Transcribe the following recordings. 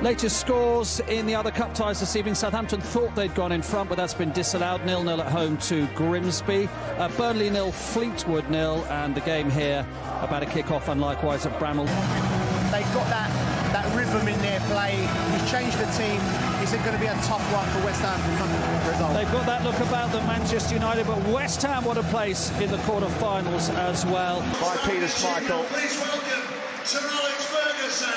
Latest scores in the other cup ties this evening. Southampton thought they'd gone in front, but that's been disallowed. 0-0 at home to Grimsby. Burnley 0, Fleetwood 0, and the game here about to kick off, and likewise at Bramall. They've got that rhythm in their play. He's changed the team. Is it going to be a tough one for West Ham to result? They've got that look about them, Manchester United, but West Ham want a place in the quarter-finals as well. By Peter Schmeichel. Please welcome Sir Alex Ferguson.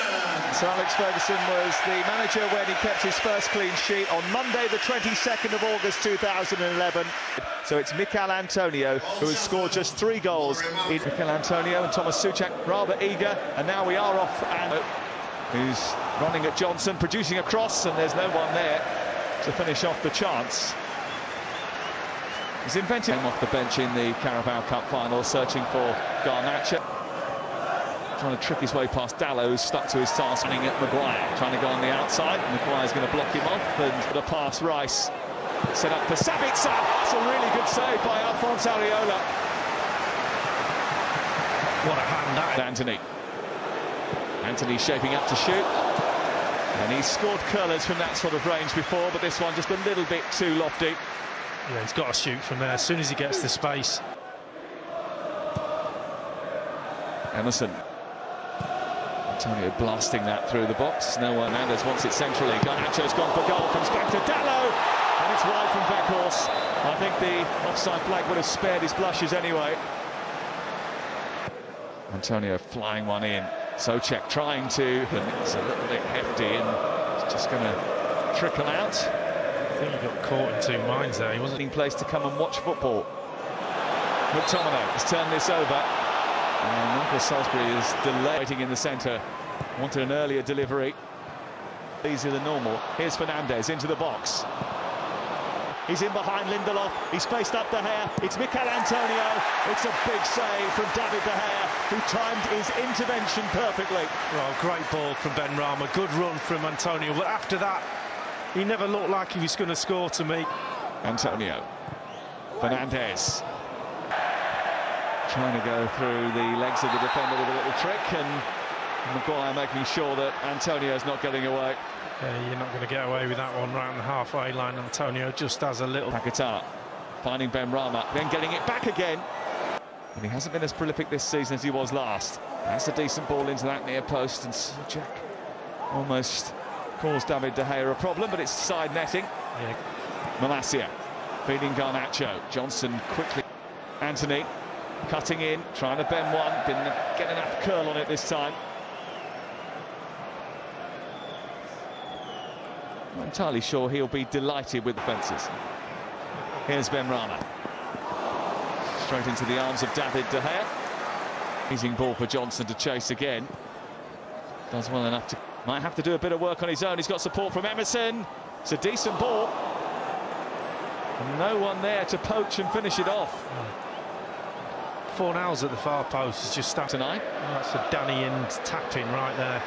Sir Alex Ferguson was the manager when he kept his first clean sheet on Monday, the 22nd of August 2011. So it's Mikel Antonio who has scored just 3 goals. Mikel Antonio and Thomas Souček rather eager, and now we are off. And who's running at Johnson, producing a cross, and there's no one there to finish off the chance. He's invented him off the bench in the Carabao Cup final, searching for Garnacho. Trying to trick his way past Dalot, who's stuck to his task, running at Maguire, trying to go on the outside. Maguire's going to block him off, and the pass Rice. Set up for Sabitzer. It's a really good save by Alphonse Areola. What a hand that is. Anthony shaping up to shoot. And he's scored curlers from that sort of range before, but this one just a little bit too lofty. Yeah, he's got to shoot from there as soon as he gets the space. Emerson. Antonio blasting that through the box. No one. Hernandez wants it centrally. Garnacho's gone for goal. Comes back to Dalot. And it's wide from Weghorst. I think the offside flag would have spared his blushes anyway. Antonio flying one in. Souček trying to. It's a little bit hefty and it's just going to trickle out. I think he got caught in 2 minds there. He wasn't in place to come and watch football. McTominay has turned this over. And Michael Salisbury is delaying in the centre. Wanted an earlier delivery. Easier than normal. Here's Fernandes into the box. He's in behind Lindelof. He's faced up De Gea. It's Mikel Antonio. It's a big save from David De Gea, who timed his intervention perfectly. Well, great ball from Benrahma. Good run from Antonio. But after that, he never looked like he was going to score to me. Antonio. Fernandes. Trying to go through the legs of the defender with a little trick, and Maguire making sure that Antonio's not getting away. Yeah, you're not going to get away with that one round the halfway line. Antonio just has a little... Paquetá finding Benrahma, then getting it back again. And he hasn't been as prolific this season as he was last. That's a decent ball into that near post, and Souček almost caused David De Gea a problem, but it's side netting. Yeah. Malacia feeding Garnacho. Johnson quickly. Anthony cutting in, trying to bend one, didn't get enough curl on it this time. Not entirely sure he'll be delighted with the fences. Here's Benrahma. Straight into the arms of David De Gea. Amazing ball for Johnson to chase again. Does well enough to... Might have to do a bit of work on his own. He's got support from Emerson. It's a decent ball. And no one there to poach and finish it off. Fornals at the far post is just starting tonight. Oh, that's a Danny Ings tap-in right there.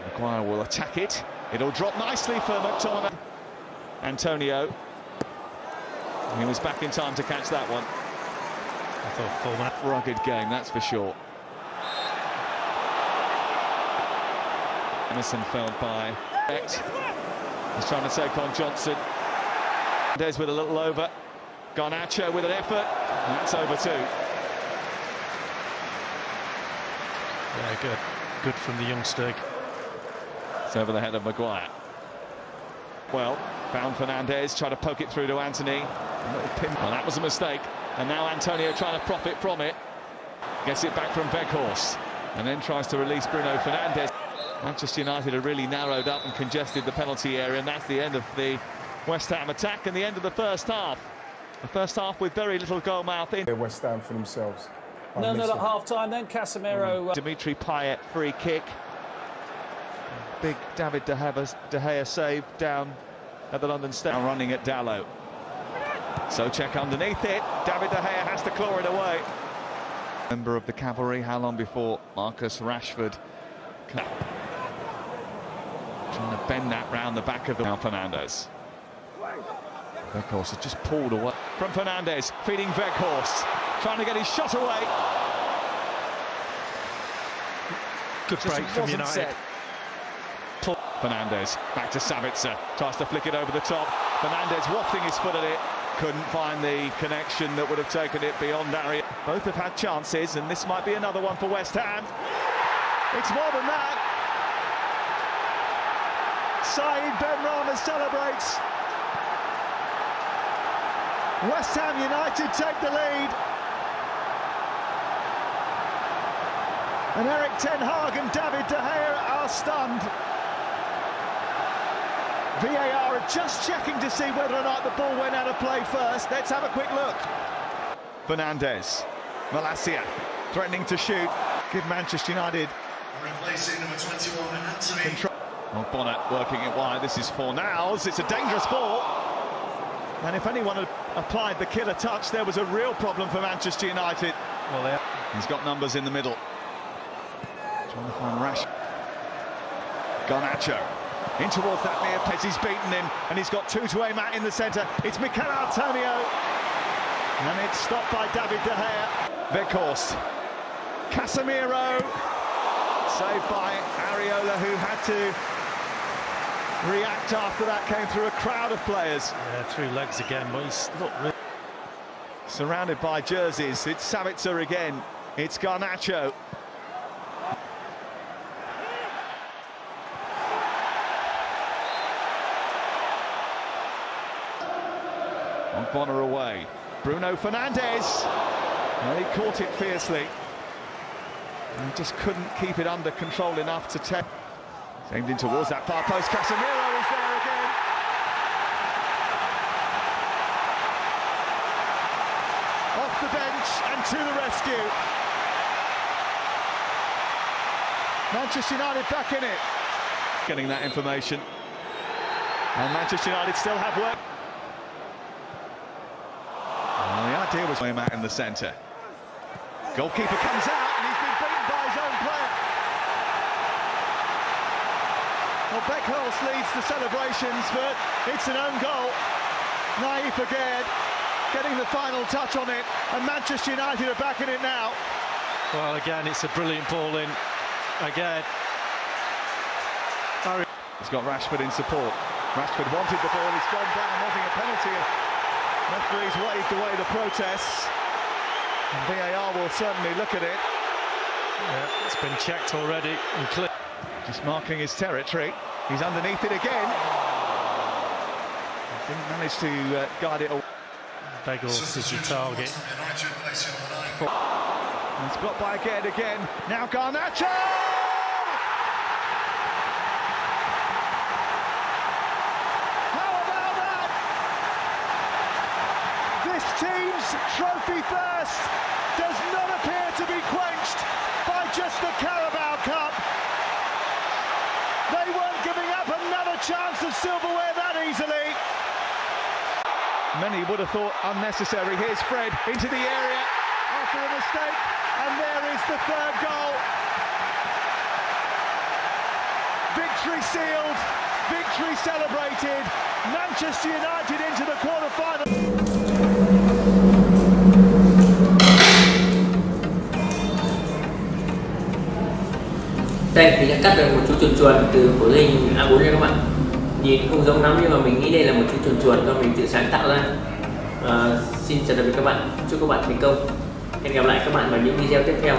Maguire will attack it. It'll drop nicely for McTominay. Antonio. He was back in time to catch that one. I thought Fornals... Rugged game, that's for sure. Emerson felled by Becht. He's trying to take on Johnson. Des with a little over. Garnacho with an effort. And that's over 2. Yeah, good. Good from the youngster. It's over the head of Maguire. Well, found Fernandes, tried to poke it through to Anthony. A little pin. Well, that was a mistake. And now Antonio trying to profit from it. Gets it back from Weghorst. And then tries to release Bruno Fernandes. Manchester United have really narrowed up and congested the penalty area, and that's the end of the West Ham attack and the end of the first half. The first half with very little goal mouth in. West Ham for themselves. 0-0 at half-time then. Casemiro... Dimitri Payet free kick. Big David De Gea save down at the London Stadium. Running at Dalot. Souček underneath it. David De Gea has to claw it away. Member of the cavalry, how long before Marcus Rashford... Trying to bend that round the back of the... Now Fernandes. Weghorst has just pulled away. From Fernandes, feeding Weghorst. Trying to get his shot away. Good break from United. Set. Fernandes back to Sabitzer, tries to flick it over the top. Fernandes wafting his foot at it, couldn't find the connection that would have taken it beyond area. Both have had chances, and this might be another one for West Ham. It's more than that. Saeed Benrahma celebrates. West Ham United take the lead. And Erik ten Hag and David De Gea are stunned. VAR are just checking to see whether or not the ball went out of play first. Let's have a quick look. Fernandes, Malacia threatening to shoot. Give Manchester United Replacing number 21, Anthony. control. Oh, Bonnet working it wide. This is Fornals. It's a dangerous ball. And if anyone had applied the killer touch, there was a real problem for Manchester United. Well, he's got numbers in the middle. Trying to find Rash. Garnacho in towards that near place. He's beaten him, and he's got two to aim at in the centre. It's Mikel Antonio, and it's stopped by David De Gea. Weghorst, Casemiro, saved by Areola, who had to react after that came through a crowd of players. Yeah, through legs again, but he's not really... Surrounded by jerseys, it's Sabitzer again, it's Garnacho. Bonner away, Bruno Fernandes, and he caught it fiercely. And he just couldn't keep it under control enough to take. Aimed in towards that far post. Casemiro is there again. Off the bench and to the rescue. Manchester United back in it. Getting that information. And Manchester United still have work. Well, the idea was him out in the centre. Goalkeeper comes out and he's been beaten by his own player. Well, Weghorst leads the celebrations, but it's an own goal. Naif Aguerd getting the final touch on it, and Manchester United are back in it now. Well, again, it's a brilliant ball in. Again. He's got Rashford in support. Rashford wanted the ball, he's gone down, wanting a penalty. Referee's waved away the protests. And VAR will certainly look at it. Yeah, it's been checked already and clear. Just marking his territory. He's underneath it again. Didn't manage to guide it away. Weghorst is your target. And it's blocked by Aguerd again. Now Garnacho! How about that? This team's trophy thirst does not appear to be quenched by just the Carabao Cup. They weren't giving up another chance of silverware that easily. Many would have thought unnecessary. Here's Fred into the area after a mistake, and there is the third goal. Victory sealed, victory celebrated. Manchester United into the quarter-final. Đây mình đã cắt được một chú chuồn chuồn từ khổ hình A4 nha các bạn. Nhìn không giống lắm nhưng mà mình nghĩ đây là một chú chuồn chuồn do mình tự sáng tạo ra. Xin chào tạm biệt các bạn, chúc các bạn thành công. Hẹn gặp lại các bạn vào những video tiếp theo.